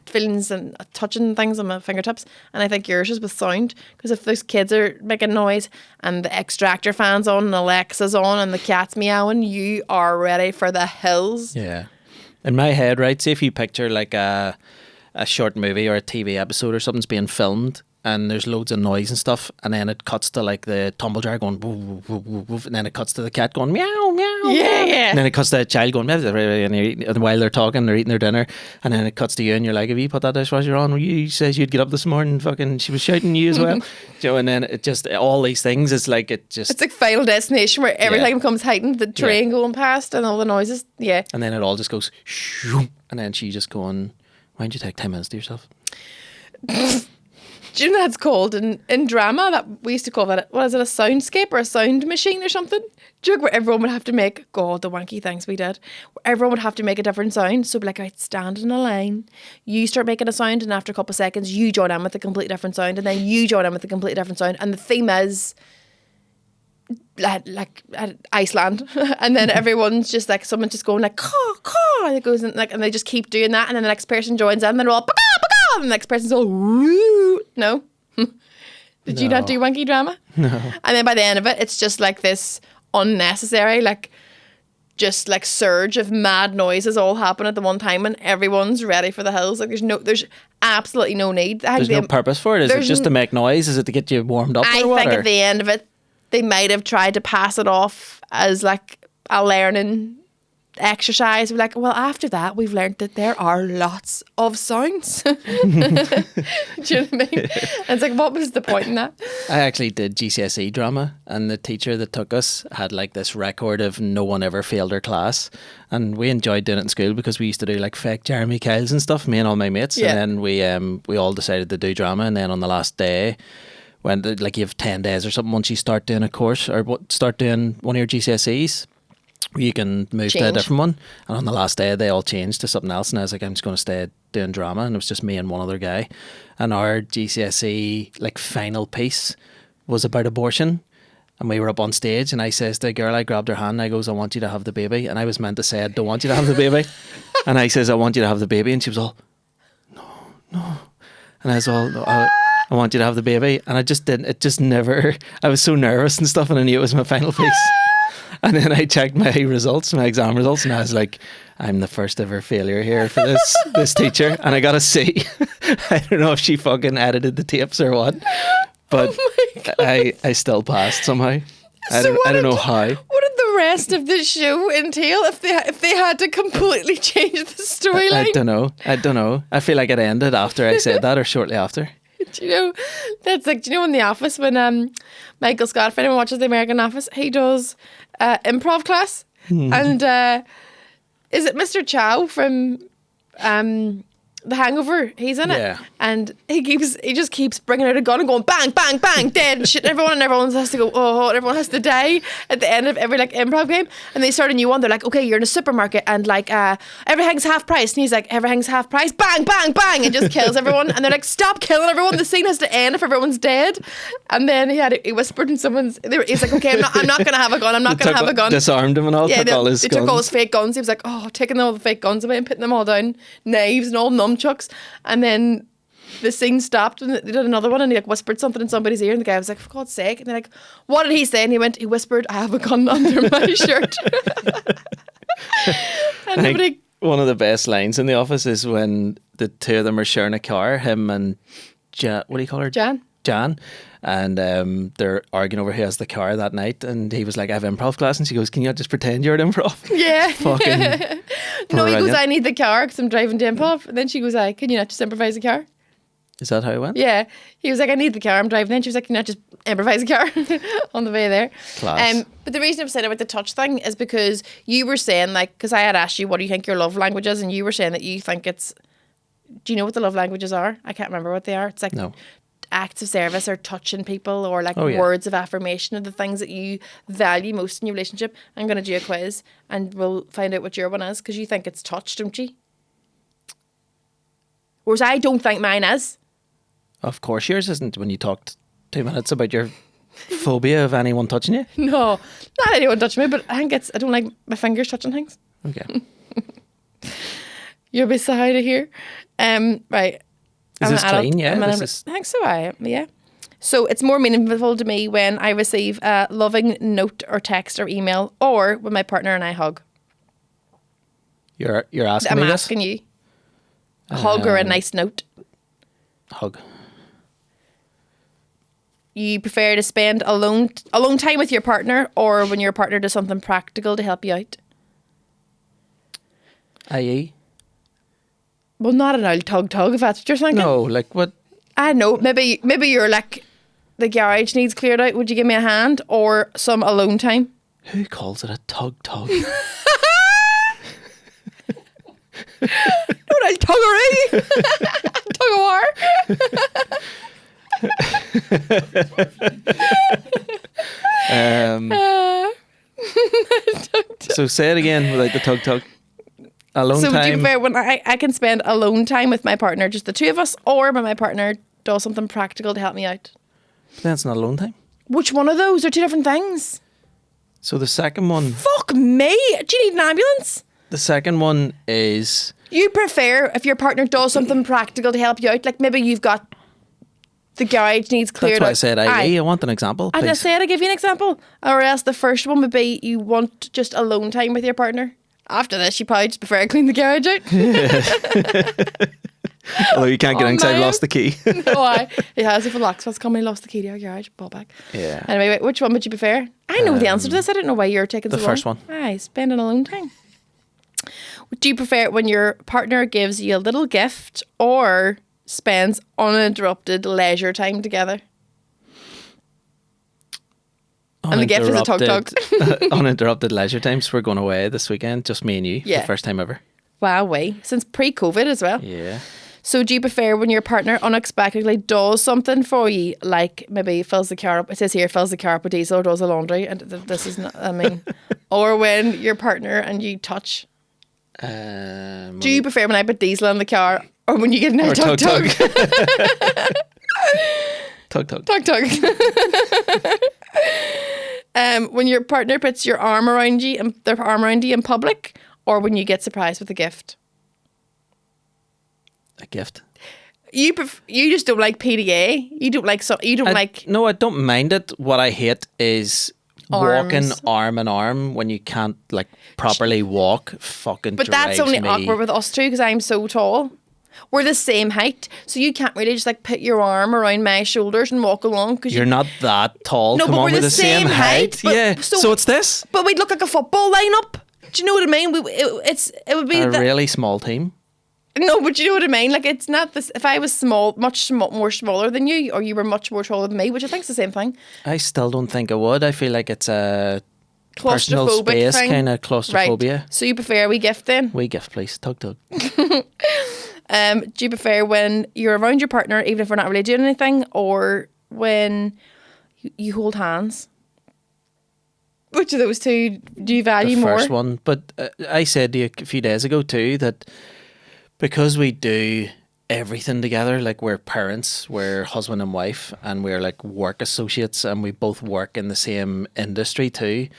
Speaker 2: feelings and touching things on my fingertips, and I think yours is with sound. Because if those kids are making noise and the extractor fan's on and Alexa's on and the cat's meowing, you are ready for the hills.
Speaker 1: Yeah. In my head, right, say if you picture like a short movie or a TV episode or something's being filmed and there's loads of noise and stuff, and then it cuts to like the tumble jar going woof, woof, woof, woof, and then it cuts to the cat going meow, meow,
Speaker 2: Yeah,
Speaker 1: meow.
Speaker 2: yeah.
Speaker 1: And then it cuts to the child going meow, and while they're talking, they're eating their dinner, and then it cuts to you and you're like, "Have you put that dishwasher on? Well, you says you'd get up this morning, fucking she was shouting you as well." You know, and then it just, all these things, it's like
Speaker 2: It's like Final Destination where everything becomes heightened, the train going past and all the noises. Yeah.
Speaker 1: and then it all just goes shoo, and then she just going, "Why don't you take 10 minutes to yourself?"
Speaker 2: Do you know that's called in drama? That we used to call that, what is it, a soundscape or a sound machine or something? Do you know where everyone would have to make, God, the wanky things we did, where everyone would have to make a different sound. So like, I'd stand in a line, you start making a sound, and after a couple of seconds, you join in with a completely different sound, and then you join in with a completely different sound. And the theme is like Iceland, and then everyone's just like, someone's just going like caw caw, and it goes in, like, and they just keep doing that, and then the next person joins in, and they're all ba and the next person's all woo. No. Did you not do wanky drama? No. And then by the end of it, it's just like this unnecessary, like just like surge of mad noises all happen at the one time, and everyone's ready for the hills. Like there's absolutely no need.
Speaker 1: There's no purpose for it. Is it just to make noise? Is it to get you warmed up
Speaker 2: I
Speaker 1: or what?
Speaker 2: think
Speaker 1: Or?
Speaker 2: at the end of it, they might have tried to pass it off as like a learning exercise. We're like, well, after that, we've learned that there are lots of sounds. Do you know what I mean? And it's like, what was the point in that?
Speaker 1: I actually did GCSE drama, and the teacher that took us had like this record of no one ever failed her class, and we enjoyed doing it in school because we used to do like fake Jeremy Kyles and stuff, me and all my mates,
Speaker 2: Yeah.
Speaker 1: and then we all decided to do drama, and then on the last day, when like you have 10 days or something, once you start doing a course or start doing one of your GCSEs, you can move to a
Speaker 2: Change.
Speaker 1: different one. And on the last day, they all changed to something else. And I was like, I'm just going to stay doing drama. And it was just me and one other guy. And our GCSE like final piece was about abortion. And we were up on stage, and I says to the girl, I grabbed her hand, and I goes, I want you to have the baby. And I was meant to say, I don't want you to have the baby. And I says, I want you to have the baby. And she was all, no. And I was all, "No, I want you to have the baby." And I just didn't, it just never, I was so nervous and stuff, and I knew it was my final piece. And then I checked my results, my exam results, and I was like, I'm the first ever failure here for this teacher. And I got a C. I don't know if she fucking edited the tapes or what, but I still passed somehow. I don't know how.
Speaker 2: What did the rest of the show entail if they had to completely change the storyline?
Speaker 1: I don't know. I feel like it ended after I said that or shortly after.
Speaker 2: Do you know, that's like, do you know in The Office when Michael Scott, if anyone watches The American Office, he does improv class, and is it Mr. Chow from The Hangover? He's in it,
Speaker 1: Yeah.
Speaker 2: and he just keeps bringing out a gun and going bang, bang, bang, dead and shit. And everyone has to go and everyone has to die at the end of every like improv game. And they start a new one. They're like, okay, you're in a supermarket and like everything's half price, and he's like, everything's half price, bang, bang, bang, and just kills everyone. And they're like, stop killing everyone. The scene has to end if everyone's dead. And then he whispered in someone's. He's like, okay, I'm not gonna have a gun. I'm not gonna have a gun.
Speaker 1: Disarmed him and all.
Speaker 2: Yeah,
Speaker 1: took all his
Speaker 2: they
Speaker 1: guns.
Speaker 2: took all his fake guns. He was like, oh, taking all the fake guns away and putting them all down, knives and all nunchucks. And then the scene stopped and they did another one, and he like whispered something in somebody's ear, and the guy was like, for God's sake. And they're like, what did he say? And he whispered, I have a gun under my shirt. And
Speaker 1: I think
Speaker 2: nobody.
Speaker 1: one of the best lines in The Office is when the two of them are sharing a car, him and what do you call her?
Speaker 2: Jan.
Speaker 1: And they're arguing over who has the car that night, and he was like, I have improv class, and she goes, can you not just pretend you're at improv?
Speaker 2: Yeah.
Speaker 1: Fucking
Speaker 2: No, he goes,
Speaker 1: brilliant.
Speaker 2: I need the car because I'm driving to improv. And then she goes, can you not just improvise a car?
Speaker 1: Is that how it went?
Speaker 2: Yeah. He was like, I need the car, I'm driving. Then she was like, can you not just improvise a car on the way there?
Speaker 1: Class.
Speaker 2: But the reason I'm saying about the touch thing is because you were saying, like, because I had asked you, what do you think your love language is? And you were saying that you think it's, do you know what the love languages are? I can't remember what they are. It's like
Speaker 1: No.
Speaker 2: acts of service or touching people or like
Speaker 1: Oh, yeah.
Speaker 2: words of affirmation are the things that you value most in your relationship. I'm going to do a quiz and we'll find out what your one is because you think it's touch, don't you? Whereas I don't think mine is.
Speaker 1: Of course yours isn't, when you talked 2 minutes about your phobia of anyone touching you.
Speaker 2: No, not anyone touch me, but I think I don't like my fingers touching things.
Speaker 1: Okay.
Speaker 2: You're beside it here. Right.
Speaker 1: Is
Speaker 2: I'm
Speaker 1: this
Speaker 2: an adult.
Speaker 1: clean? Yeah.
Speaker 2: I
Speaker 1: This is,
Speaker 2: think so. Yeah. So it's more meaningful to me when I receive a loving note or text or email, or when my partner and I hug.
Speaker 1: you're asking
Speaker 2: I'm
Speaker 1: me this?
Speaker 2: asking you. A hug or a nice note.
Speaker 1: Hug.
Speaker 2: You prefer to spend alone time with your partner, or when your partner does something practical to help you out?
Speaker 1: I.e.
Speaker 2: Well, not an old tug if that's what you're thinking.
Speaker 1: No, like what?
Speaker 2: I know. Maybe you're like, the garage needs cleared out. Would you give me a hand, or some alone time?
Speaker 1: Who calls it a tug?
Speaker 2: Not old tuggery. Tug of war.
Speaker 1: So say it again without the tug. Alone
Speaker 2: So would you
Speaker 1: time.
Speaker 2: prefer when I can spend alone time with my partner, just the two of us, or when my partner does something practical to help me out?
Speaker 1: That's not alone time.
Speaker 2: Which one of those are two different things?
Speaker 1: So the second one
Speaker 2: Fuck me. Do you need an ambulance?
Speaker 1: is
Speaker 2: You prefer if your partner does something practical to help you out, like maybe you've got the garage needs cleared
Speaker 1: that's why
Speaker 2: out.
Speaker 1: I said
Speaker 2: Aye.
Speaker 1: I want an example,
Speaker 2: And I
Speaker 1: please.
Speaker 2: said, I give you an example. Or else the first one would be you want just alone time with your partner. After this, you probably just prefer I clean the garage out.
Speaker 1: Although you can't get
Speaker 2: Oh,
Speaker 1: in 'cause I've
Speaker 2: man.
Speaker 1: lost the key.
Speaker 2: Oh, he has. If a locksmith's come, he lost the key to our garage. Ball back.
Speaker 1: Yeah.
Speaker 2: Anyway, wait, which one would you prefer? I know the answer to this. I don't know why you're taking
Speaker 1: the
Speaker 2: so
Speaker 1: first
Speaker 2: long.
Speaker 1: one.
Speaker 2: Aye, spending alone time. Do you prefer it when your partner gives you a little gift or spends uninterrupted leisure time together? And the gift is a tug-tug.
Speaker 1: Uninterrupted leisure times. We're going away this weekend, just me and you, for
Speaker 2: Yeah.
Speaker 1: the first time ever.
Speaker 2: Wow, way. Since pre-COVID as well.
Speaker 1: Yeah.
Speaker 2: So do you prefer when your partner unexpectedly does something for you, like maybe fills the car up, it says here, fills the car up with diesel or does the laundry, and this is not, I mean, or when your partner and you touch? Do you prefer when I put diesel in the car or when you get an
Speaker 1: or
Speaker 2: tug-tug?
Speaker 1: Tug-tug.
Speaker 2: Tug-tug. When your partner puts your arm around you and their arm around you in public, or when you get surprised with a gift?
Speaker 1: A gift.
Speaker 2: You just don't like PDA. You don't like
Speaker 1: No, I don't mind it. What I hate is walking
Speaker 2: Arms.
Speaker 1: arm in arm when you can't like properly walk. Fucking.
Speaker 2: But that's
Speaker 1: drives
Speaker 2: only
Speaker 1: me.
Speaker 2: awkward with us two because I'm so tall. We're the same height, so you can't really just like put your arm around my shoulders and walk along because
Speaker 1: You're not that tall.
Speaker 2: No,
Speaker 1: Come
Speaker 2: but
Speaker 1: on,
Speaker 2: we're
Speaker 1: we're
Speaker 2: the
Speaker 1: the same
Speaker 2: same height, but-
Speaker 1: Yeah.
Speaker 2: so-
Speaker 1: So it's this.
Speaker 2: But we'd look like a football lineup. Do you know what I mean? It would be
Speaker 1: A
Speaker 2: that-
Speaker 1: really small team.
Speaker 2: No, but you know what I mean? Like, it's not this. If I was more smaller than you, or you were much more taller than me, which I think is the same thing.
Speaker 1: I still don't think I would. I feel like it's a personal
Speaker 2: Claustrophobic
Speaker 1: space
Speaker 2: thing.
Speaker 1: kind of claustrophobia.
Speaker 2: Right. So you prefer a wee gift then?
Speaker 1: We gift, please. Tug.
Speaker 2: Do you prefer when you're around your partner, even if we're not really doing anything, or when you hold hands? Which of those two do you value
Speaker 1: The
Speaker 2: more?
Speaker 1: first one. But I said to you a few days ago too that because we do everything together, like we're parents, we're husband and wife, and we're like work associates, and we both work in the same industry too.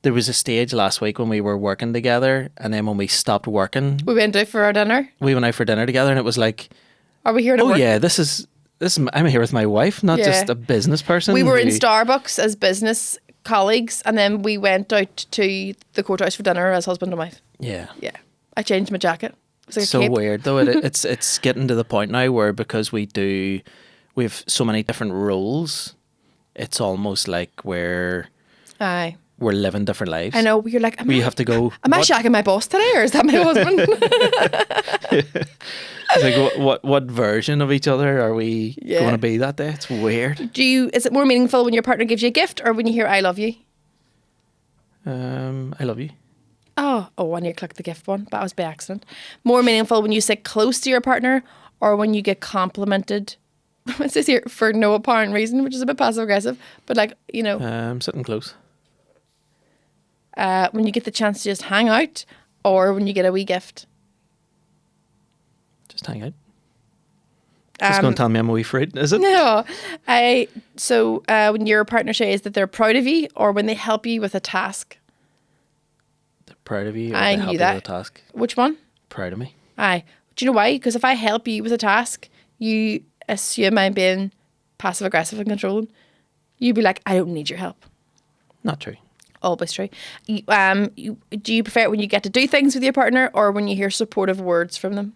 Speaker 1: There was a stage last week when we were working together, and then when we stopped working,
Speaker 2: We went out for our dinner.
Speaker 1: we went out for dinner together, and it was like,
Speaker 2: Are we here to
Speaker 1: oh
Speaker 2: work?
Speaker 1: yeah, this is I'm here with my wife, not
Speaker 2: Yeah.
Speaker 1: just a business person.
Speaker 2: We were in
Speaker 1: who-
Speaker 2: Starbucks as business colleagues, and then we went out to the courthouse for dinner as husband and wife.
Speaker 1: Yeah.
Speaker 2: Yeah, I changed my jacket. It was like a
Speaker 1: So
Speaker 2: cape.
Speaker 1: weird though. It's getting to the point now where because we have so many different roles, it's almost like we're
Speaker 2: Aye,
Speaker 1: living different lives.
Speaker 2: I know. You're like,
Speaker 1: We have to go.
Speaker 2: Am I
Speaker 1: what-
Speaker 2: shagging my boss today, or is that my husband?
Speaker 1: It's like what version of each other are we
Speaker 2: Yeah.
Speaker 1: going to be that day? It's weird.
Speaker 2: Is it more meaningful when your partner gives you a gift, or when you hear "I love you"?
Speaker 1: I love you.
Speaker 2: Oh, and you clicked the gift one. That was by accident. More meaningful when you sit close to your partner, or when you get complimented. It says here for no apparent reason, which is a bit passive aggressive. But like, you know,
Speaker 1: Sitting close.
Speaker 2: when you get the chance to just hang out, or when you get a wee gift.
Speaker 1: Just hang out. Just going to tell me I'm a wee fruit, is it?
Speaker 2: No, when your partner says that they're proud of you, or when they help you with a task.
Speaker 1: They're proud of you. Or
Speaker 2: I
Speaker 1: they
Speaker 2: knew
Speaker 1: help you
Speaker 2: that.
Speaker 1: with a task.
Speaker 2: Which one?
Speaker 1: Proud of me.
Speaker 2: Aye. Do you know why? Because if I help you with a task, you assume I'm being passive aggressive and controlling. You'd be like, I don't need your help.
Speaker 1: Not true.
Speaker 2: Always true. Do you prefer it when you get to do things with your partner, or when you hear supportive words from them?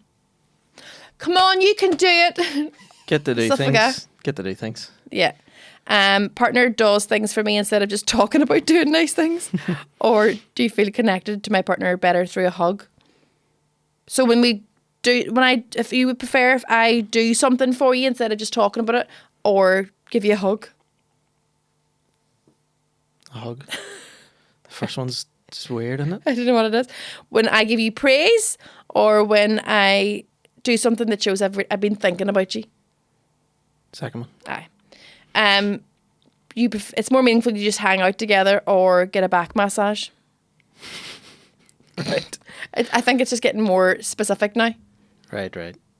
Speaker 2: Come on, you can do it.
Speaker 1: Get to do
Speaker 2: Stuff like that.
Speaker 1: things. Get to do things.
Speaker 2: Yeah. Partner does things for me instead of just talking about doing nice things. Or do you feel connected to my partner better through a hug? So if you would prefer if I do something for you instead of just talking about it, or give you a hug.
Speaker 1: A hug. The first one's just weird, isn't it?
Speaker 2: I don't know what it is. When I give you praise, or when I do something that shows I've been thinking about you.
Speaker 1: Second one.
Speaker 2: Aye. It's more meaningful you just hang out together or get a back massage.
Speaker 1: Right.
Speaker 2: I think it's just getting more specific now.
Speaker 1: Right.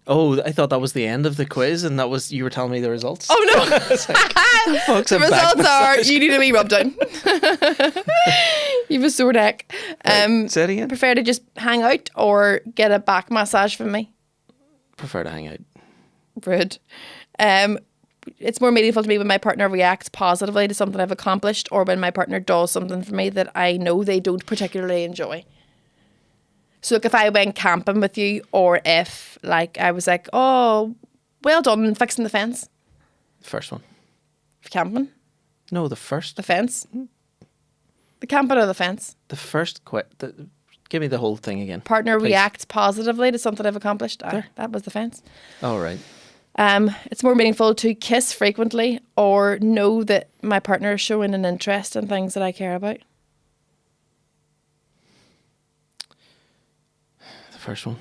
Speaker 1: Oh, I thought that was the end of the quiz, and that was you were telling me the results.
Speaker 2: Oh no!
Speaker 1: Folks,
Speaker 2: The
Speaker 1: I'm back.
Speaker 2: results are you need a wee rub down. You have a sore neck.
Speaker 1: Say it again.
Speaker 2: Prefer to just hang out or get a back massage from me.
Speaker 1: Prefer to hang out.
Speaker 2: Rude. It's more meaningful to me when my partner reacts positively to something I've accomplished, or when my partner does something for me that I know they don't particularly enjoy. So like if I went camping with you, or if like I was like, oh, well done fixing the fence.
Speaker 1: First one.
Speaker 2: Camping,
Speaker 1: No, the first.
Speaker 2: the fence, the camping or the fence.
Speaker 1: The first. Give me the whole thing again.
Speaker 2: Partner
Speaker 1: please.
Speaker 2: reacts positively to something I've accomplished.
Speaker 1: There.
Speaker 2: That was the fence.
Speaker 1: All right.
Speaker 2: It's more meaningful to kiss frequently or know that my partner is showing an interest in things that I care about.
Speaker 1: The first one.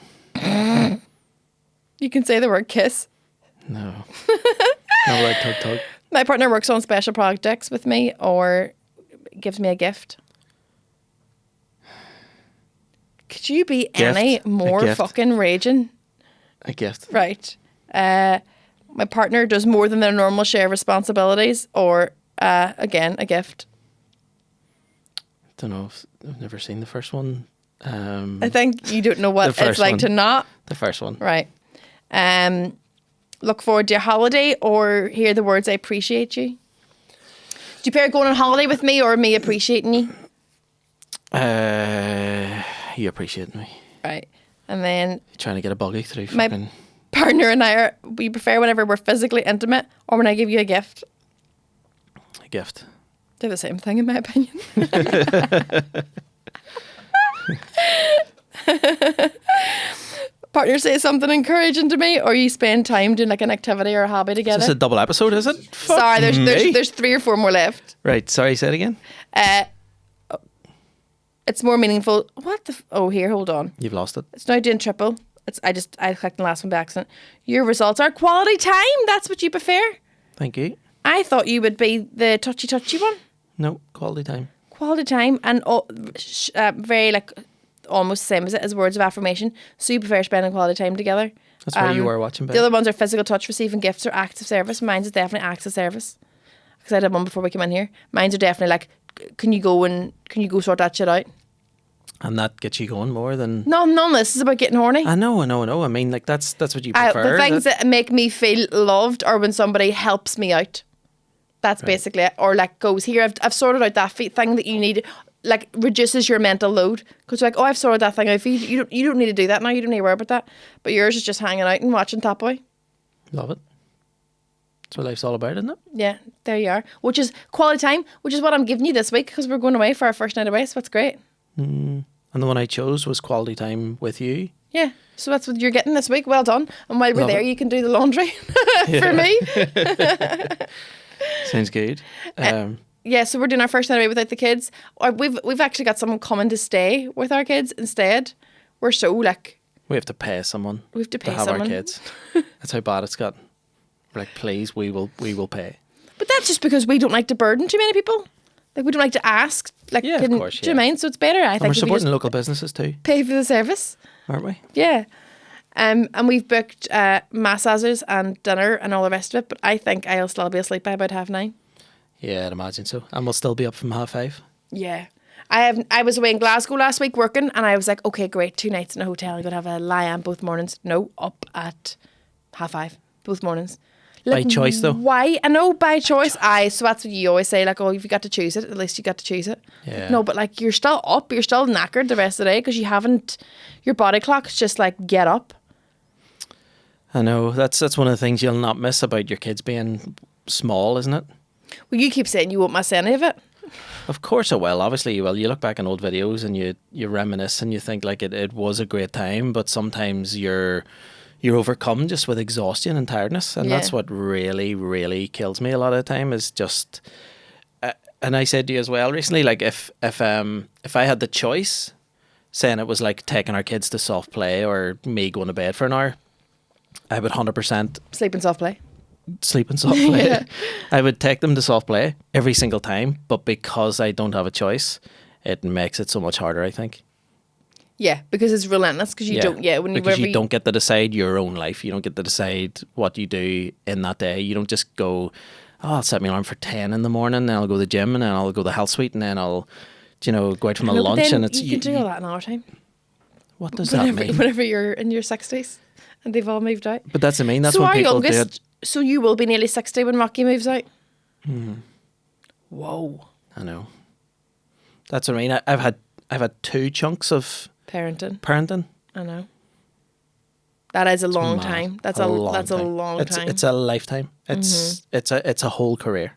Speaker 2: You can say the word kiss.
Speaker 1: No. No, like tug.
Speaker 2: My partner works on special projects with me or gives me a gift. Could you be
Speaker 1: Gift.
Speaker 2: any
Speaker 1: A
Speaker 2: more
Speaker 1: gift.
Speaker 2: fucking raging?
Speaker 1: A gift.
Speaker 2: Right. My partner does more than their normal share of responsibilities or, again, a gift.
Speaker 1: Don't know. I've never seen the first one.
Speaker 2: I think you don't know what
Speaker 1: The
Speaker 2: it's
Speaker 1: first
Speaker 2: like
Speaker 1: one.
Speaker 2: to not.
Speaker 1: The first one.
Speaker 2: Right. Look forward to your holiday or hear the words I appreciate you. Do you prefer going on holiday with me or me appreciating you?
Speaker 1: You appreciate me.
Speaker 2: Right. And then
Speaker 1: You're trying to get a buggy through
Speaker 2: My-
Speaker 1: fucking.
Speaker 2: partner and I we prefer whenever we're physically intimate or when I give you a gift.
Speaker 1: A gift.
Speaker 2: They're the same thing in my opinion. Partner says something encouraging to me or you spend time doing like an activity or a hobby
Speaker 1: Is
Speaker 2: together.
Speaker 1: this a double episode, is it?
Speaker 2: Sorry,
Speaker 1: Fuck me.
Speaker 2: there's 3 or 4 more left.
Speaker 1: Right, sorry, say it again.
Speaker 2: It's more meaningful. What the? Oh, here, hold on.
Speaker 1: You've lost it.
Speaker 2: It's now doing triple. I clicked the last one by accident. Your results are quality time. That's what you prefer.
Speaker 1: Thank you.
Speaker 2: I thought you would be the touchy one.
Speaker 1: No, quality time.
Speaker 2: Quality time and very like almost the same as it as words of affirmation. So you prefer spending quality time together.
Speaker 1: That's where you were watching,
Speaker 2: The
Speaker 1: Ben.
Speaker 2: other ones are physical touch, receiving gifts, or acts of service. Mine's is definitely acts of service. Because I did one before we came in here. Mine's are definitely like, can you go sort that shit out?
Speaker 1: And that gets you going more than.
Speaker 2: No, none of this is about getting horny.
Speaker 1: I know. I mean, like that's what you prefer.
Speaker 2: The things that make me feel loved are when somebody helps me out. That's basically it. Or like goes, here, I've sorted out that thing that you need, like reduces your mental load. Because you're like, oh, I've sorted that thing out for you. You don't need to do that now. You don't need to worry about that. But yours is just hanging out and watching Top Boy.
Speaker 1: Love it. That's what life's all about, isn't it?
Speaker 2: Yeah, there you are. Which is quality time, which is what I'm giving you this week because we're going away for our first night away. So that's great.
Speaker 1: And the one I chose was quality time with you.
Speaker 2: Yeah. So that's what you're getting this week. Well done. And while we're
Speaker 1: Love
Speaker 2: there,
Speaker 1: it.
Speaker 2: you can do the laundry for me.
Speaker 1: Sounds good.
Speaker 2: Yeah, so we're doing our first night away without the kids. Or we've actually got someone coming to stay with our kids instead. We're so like
Speaker 1: We have to pay someone.
Speaker 2: we have to pay
Speaker 1: have
Speaker 2: someone.
Speaker 1: our kids. That's how bad it's gotten. We're like, please, we will pay.
Speaker 2: But that's just because we don't like to burden too many people. Like we don't like to ask. Like,
Speaker 1: Yeah, of course,
Speaker 2: do you mind? So it's better, I
Speaker 1: And
Speaker 2: think,
Speaker 1: we're
Speaker 2: if we
Speaker 1: supporting
Speaker 2: just
Speaker 1: local businesses too,
Speaker 2: pay for the service.
Speaker 1: aren't we?
Speaker 2: Yeah. And we've booked massages and dinner and all the rest of it. But I think I'll still be asleep by about 9:30.
Speaker 1: Yeah, I'd imagine so. And we'll still be up from 5:30.
Speaker 2: Yeah. I was away in Glasgow last week working and I was like, okay, great, 2 nights in a hotel. I'm going to have a lie-in both mornings. No, up at 5:30 both mornings.
Speaker 1: By choice, though.
Speaker 2: Why? I know, by choice. So that's what you always say, like, oh, if you got to choose it, at least you got to choose it.
Speaker 1: Yeah.
Speaker 2: No, but like you're still up, you're still knackered the rest of the day because you haven't, your body clock's just like, get up.
Speaker 1: I know. That's one of the things you'll not miss about your kids being small, isn't it?
Speaker 2: Well, you keep saying you won't miss any of it.
Speaker 1: Of course I will. Obviously you will. You look back on old videos and you reminisce and you think like it was a great time, but sometimes you're overcome just with exhaustion and tiredness, and that's
Speaker 2: Yeah.
Speaker 1: what really, really kills me a lot of the time is just. And I said to you as well recently, like if I had the choice, saying it was like taking our kids to soft play or me going to bed for an hour, I would 100%
Speaker 2: Sleep and soft play.
Speaker 1: sleep in soft play. I would take them to soft play every single time, but because I don't have a choice, it makes it so much harder, I think.
Speaker 2: Yeah, because it's relentless. Because you don't. Yeah,
Speaker 1: because you don't get to decide your own life. You don't get to decide what you do in that day. You don't just go, oh, I'll set my alarm for 10 in the morning, then I'll go to the gym, and then I'll go to the health suite, and then I'll, go out for my
Speaker 2: No, but
Speaker 1: lunch.
Speaker 2: then
Speaker 1: And it's
Speaker 2: you can do all that in our time.
Speaker 1: what does that
Speaker 2: Whenever,
Speaker 1: mean?
Speaker 2: whenever you're in your 60s and they've all moved out.
Speaker 1: But that's what I mean. That's
Speaker 2: so
Speaker 1: when
Speaker 2: our
Speaker 1: people do
Speaker 2: youngest.
Speaker 1: it.
Speaker 2: So you will be nearly 60 when Rocky moves out.
Speaker 1: Mm-hmm.
Speaker 2: Whoa.
Speaker 1: I know. That's what I mean. I've had 2 chunks of
Speaker 2: Parenting. I know. That is a long
Speaker 1: Mad.
Speaker 2: time. That's a long time.
Speaker 1: It's a lifetime. It's a whole career.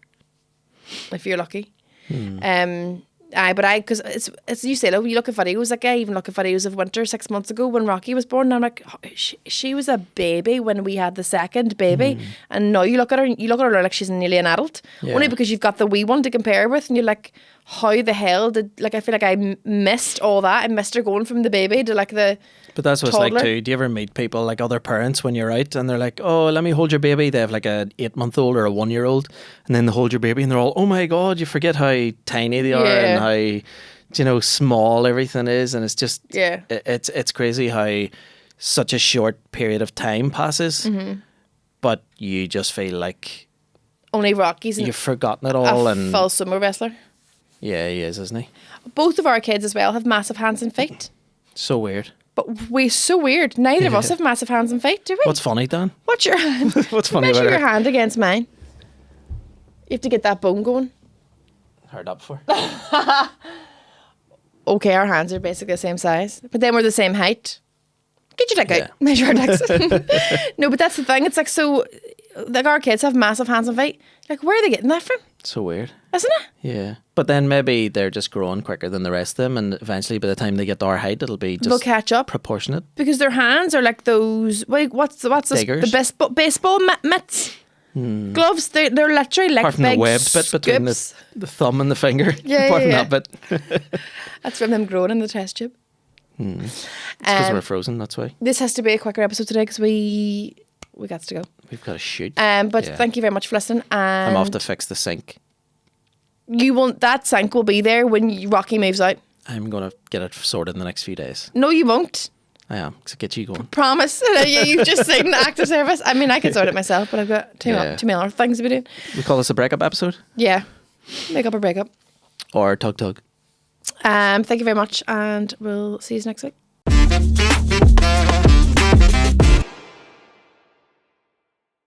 Speaker 2: If you're lucky. Because it's you say, look, you look at videos, like I even look at videos of Winter 6 months ago when Rocky was born, and I'm like, she was a baby when we had the second baby, and now you look at her like she's nearly an adult, only because you've got the wee one to compare with, and you're like, how the hell did, like, I feel like I missed all that. I missed her going from the baby to like the
Speaker 1: But that's what
Speaker 2: toddler.
Speaker 1: it's like too. Do you ever meet people, like other parents, when you're out and they're like, oh, let me hold your baby? They have like a 8-month-old or a 1-year-old, and then they hold your baby and they're all, oh my God, you forget how tiny they are and how, small everything is. And it's just, it's crazy how such a short period of time passes, but you just feel like
Speaker 2: only Rocky's
Speaker 1: you've forgotten it all. And
Speaker 2: full sumo wrestler.
Speaker 1: yeah, he is, isn't he?
Speaker 2: Both of our kids as well have massive hands and feet.
Speaker 1: So weird.
Speaker 2: But we're so weird. Neither of us have massive hands and feet, do we?
Speaker 1: What's funny, Dan?
Speaker 2: What's your hand?
Speaker 1: What's funny
Speaker 2: Measure
Speaker 1: about
Speaker 2: your
Speaker 1: her?
Speaker 2: hand against mine. You have to get that bone going.
Speaker 1: Heard that before.
Speaker 2: Okay, our hands are basically the same size, but then we're the same height. Get your dick
Speaker 1: Yeah.
Speaker 2: out. Measure our dicks. No, but that's the thing. It's like, so, like, our kids have massive hands and feet. Like, where are they getting that from?
Speaker 1: So weird.
Speaker 2: Isn't it?
Speaker 1: Yeah. But then maybe they're just growing quicker than the rest of them, and eventually by the time they get to our height, it'll be
Speaker 2: They'll
Speaker 1: just
Speaker 2: catch up.
Speaker 1: proportionate.
Speaker 2: Because their hands are like those, what's this,
Speaker 1: Diggers.
Speaker 2: the baseball mitts? Gloves, they're literally like
Speaker 1: Apart from the
Speaker 2: big
Speaker 1: webbed bit between
Speaker 2: scoops.
Speaker 1: the thumb and the finger.
Speaker 2: Yeah,
Speaker 1: Apart
Speaker 2: yeah,
Speaker 1: from that bit.
Speaker 2: That's from them growing in the test tube.
Speaker 1: It's because
Speaker 2: Um,
Speaker 1: we're frozen, that's why.
Speaker 2: This has to be a quicker episode today because we got to go.
Speaker 1: We've got to shoot.
Speaker 2: But
Speaker 1: Yeah.
Speaker 2: thank you very much for listening. And
Speaker 1: I'm off to fix the sink.
Speaker 2: you won't. That sink will be there when Rocky moves out.
Speaker 1: I'm going to get it sorted in the next few days.
Speaker 2: No, you won't.
Speaker 1: I am, because it gets you going.
Speaker 2: Promise. You've just seen the active service. I mean, I could sort it myself, but I've got too many other things to be doing.
Speaker 1: We call this a breakup episode?
Speaker 2: Yeah, make up or break up.
Speaker 1: Or tug tug?
Speaker 2: Thank you very much, and we'll see you next week.